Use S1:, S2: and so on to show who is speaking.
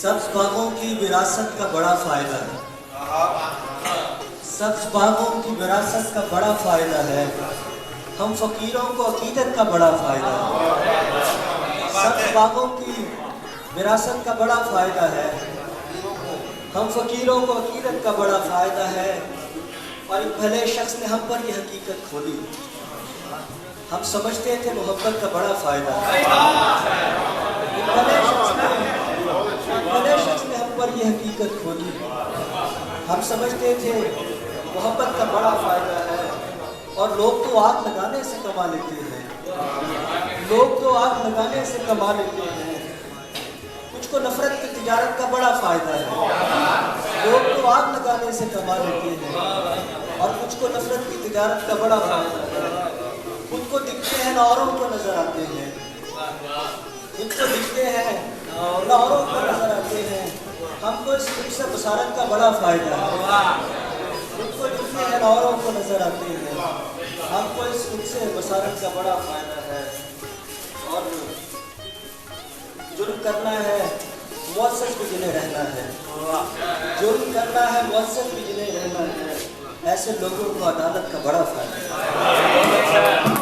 S1: सब्ज बागों की विरासत का बड़ा फायदा है। सब्ज बागों की विरासत का बड़ा फायदा है। हम फकीरों को अकीदत का बड़ा फायदा है। सब्ज बागों की विरासत का बड़ा फायदा है। हम फकीरों को अकीदत का बड़ा फायदा है। और एक भले शख्स ने हम पर ये हकीकत खोली। हम समझते थे मोहब्बत का बड़ा फायदा है। एक भले शख्स ने हम पर ये हकीकत खोली। हम समझते थे मोहब्बत का बड़ा फायदा है। और लोग तो आग लगाने से कमा लेते हैं। लोग तो आग लगाने से कमा लेते हैं। कुछ को नफरत की तिजारत का बड़ा फायदा है। लोग तो आग लगाने से कमा लेते हैं और कुछ को नफरत की तिजारत का बड़ा फायदा है। खुद को दिखते हैं ना औरों को नजर आते हैं। खुद को दिखते हैं ना औरों को नजर आते हैं। हमको इस फिक्र से बसारत का बड़ा फायदा है। खुद को दिखते हैं ना औरों को नजर आते हैं। हमको इस फिक्र से बसारत का बड़ा फायदा है। और जुर्म करना है मुअस्सस भी जिन्हें रहना है। जुर्म करना है मुअस्सस भी जिन्हें रहना है। ऐसे लोगों को अदालत का बड़ा फायदा है।